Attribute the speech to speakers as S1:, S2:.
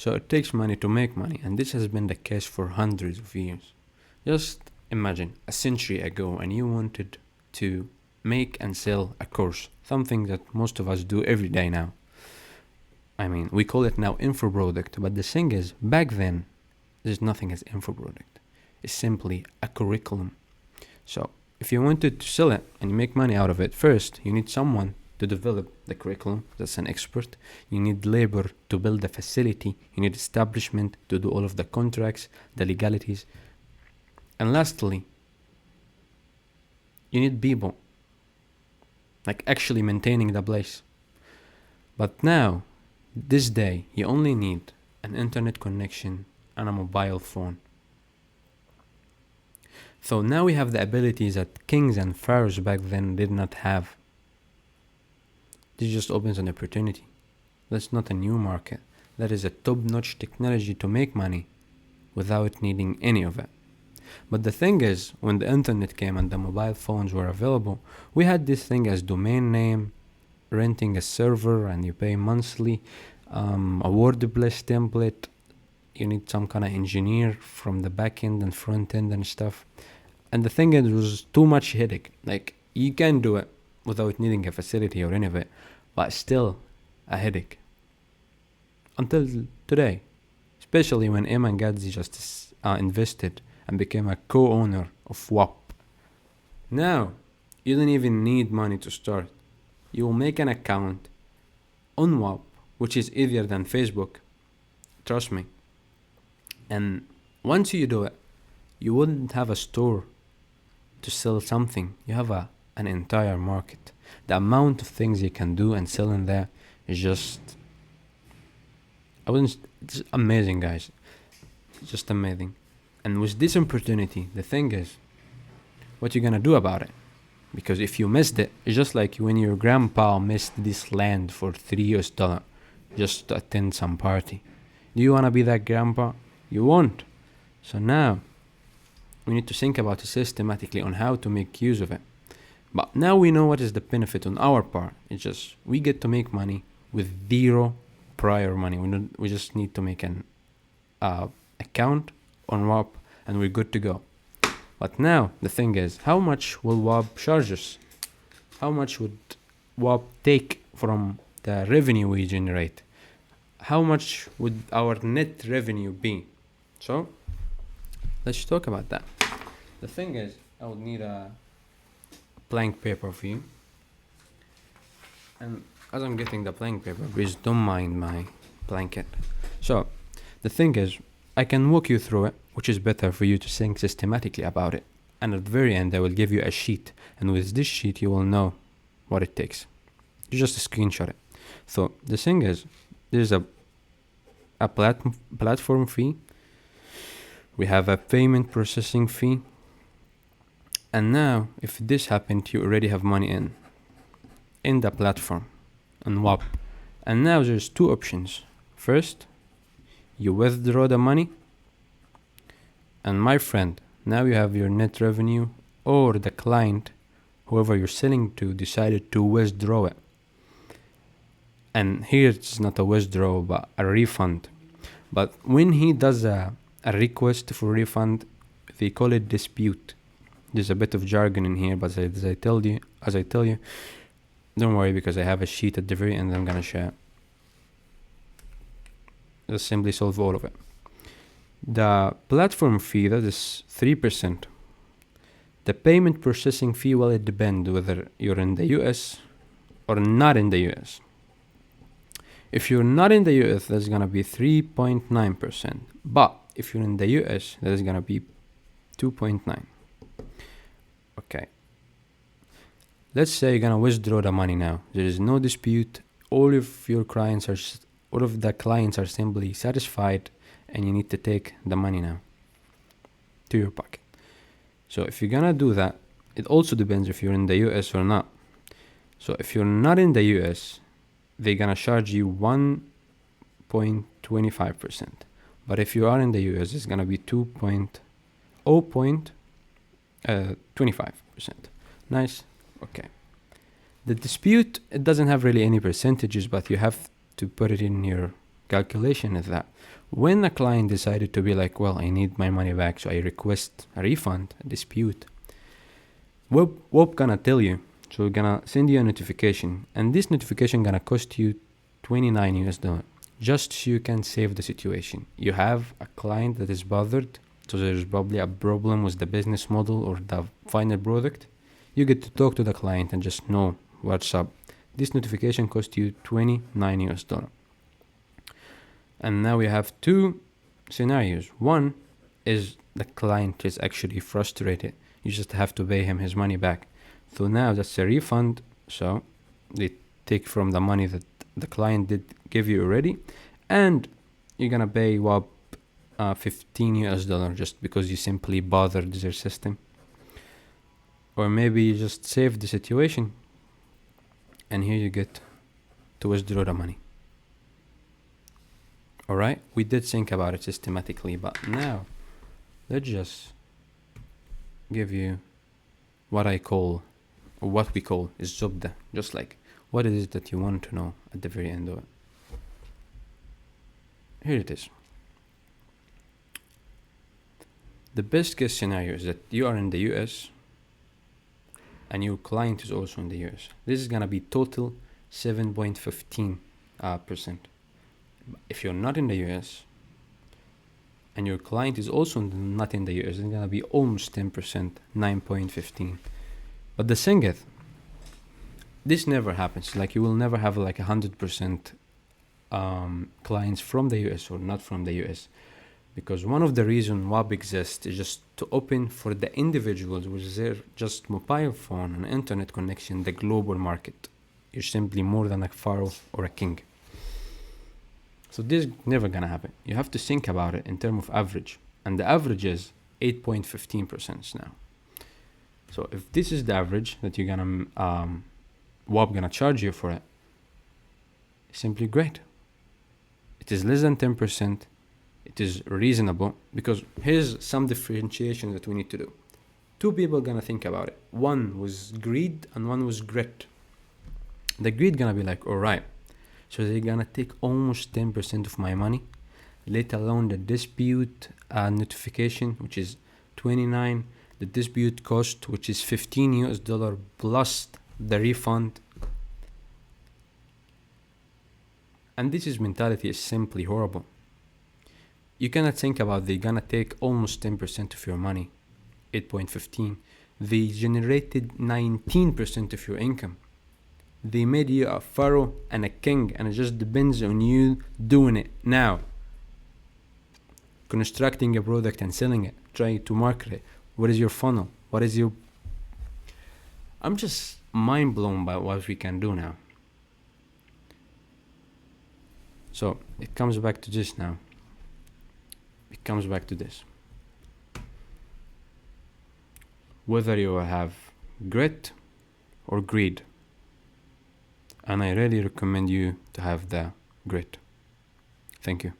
S1: So it takes money to make money, and this has been the case for hundreds of years. Just imagine a century ago and you wanted to make and sell a course, something that most of us do every day now. I mean, we call it now infoproduct, but the thing is, back then, there's nothing as infoproduct. It's simply a curriculum. So if you wanted to sell it and make money out of it, first you need someone to develop the curriculum that's an expert. You need labor to build the facility. You need establishment to do all of the contracts, the legalities. And lastly, you need people, like actually maintaining the place. But now, this day, you only need an internet connection and a mobile phone. So now we have the abilities that kings and pharaohs back then did not have. This just opens an opportunity. That's not a new market. That is a top-notch technology to make money without needing any of it. But the thing is, when the internet came and the mobile phones were available, we had this thing as domain name, renting a server, and you pay monthly, a WordPress template. You need some kind of engineer from the back end and front end and stuff. And the thing is, it was too much headache. Like, you can do it without needing a facility or any of it, but still a headache. Until today, especially when Iman Gadzhi just invested and became a co-owner of Whop. Now, you don't even need money to start. You will make an account on Whop, which is easier than Facebook. Trust me. And once you do it, you wouldn't have a store to sell something. You have an entire market. The amount of things you can do and sell in there is just... it's amazing, guys. It's just amazing. And with this opportunity, the thing is, what you're gonna do about it? Because if you missed it, it's just like when your grandpa missed this land for $3 just to attend some party. Do you wanna be that grandpa? You won't. So now, we need to think about it systematically on how to make use of it. But now we know what is the benefit on our part. It's just, we get to make money with zero prior money. We just need to make an account on Whop and we're good to go. But now the thing is, how much will Whop charge us? How much would Whop take from the revenue we generate? How much would our net revenue be? So let's talk about that. The thing is, I would need a blank paper for you. And as I'm getting the blank paper, please don't mind my blanket. So the thing is, I can walk you through it, which is better for you to think systematically about it. And at the very end, I will give you a sheet. And with this sheet, you will know what it takes. You just screenshot it. So the thing is, there's a platform fee. We have a payment processing fee. And now, if this happened, you already have money in the platform, on Whop. And now there's two options. First, you withdraw the money. And my friend, now you have your net revenue, or the client, whoever you're selling to, decided to withdraw it. And here it's not a withdrawal, but a refund. But when he does a request for refund, they call it dispute. There's a bit of jargon in here, but as I tell you, don't worry, because I have a sheet at the very end I'm gonna share. Just simply solve all of it. The platform fee, that is 3%. The payment processing fee, well, it depends whether you're in the US or not in the US. If you're not in the US, that's gonna be 3.9%. But if you're in the US, that is gonna be 2.9. Okay. Let's say you're gonna withdraw the money now. There is no dispute. All of the clients are simply satisfied, and you need to take the money now to your pocket. So if you're gonna do that, it also depends if you're in the US or not. So if you're not in the US, they're gonna charge you 1.25%. But if you are in the US, it's gonna be 2.25%. Nice. Okay. The dispute, it doesn't have really any percentages, but you have to put it in your calculation is that when a client decided to be like, well, I need my money back, so I request a refund, a dispute, Whop gonna tell you, so we're gonna send you a notification, and this notification gonna cost you $29 just so you can save the situation. You have a client that is bothered, so there's probably a problem with the business model or the final product. You get to talk to the client and just know what's up. This notification cost you $29. And now we have two scenarios. One is the client is actually frustrated. You just have to pay him his money back. So now that's a refund. So they take from the money that the client did give you already, and you're gonna pay Whop $15 just because you simply bothered their system. Or maybe you just saved the situation, and here you get to withdraw the money. Alright, we did think about it systematically, but now let's just give you what we call is zubda, just like what it is that you want to know at the very end of it. Here it is. The best case scenario is that you are in the US and your client is also in the US. This is gonna be total 7.15%. If you're not in the US and your client is also not in the US, it's gonna be almost 10%, 9.15. But the thing is, this never happens. Like, you will never have like 100% clients from the US or not from the US, because one of the reasons Whop exists is just to open for the individuals with their just mobile phone and internet connection the global market. You're simply more than a pharaoh or a king. So this is never gonna happen. You have to think about it in terms of average, and the average is 8.15% now. So if this is the average that you're gonna Whop gonna charge you for it, simply great. It is less than 10%. It is reasonable, because here's some differentiation that we need to do. Two people gonna think about it. One was greed and one was grit. The greed gonna be like, all right, so they're gonna take almost 10% of my money, let alone the dispute notification, which is 29, the dispute cost, which is $15 plus the refund. And this is mentality is simply horrible. You cannot think about they're gonna take almost 10% of your money, 8.15. They generated 19% of your income. They made you a pharaoh and a king, and it just depends on you doing it now. Constructing a product and selling it, trying to market it. What is your funnel? What is your... I'm just mind blown by what we can do now. So it comes back to this now. It comes back to this. Whether you have grit or greed. And I really recommend you to have the grit. Thank you.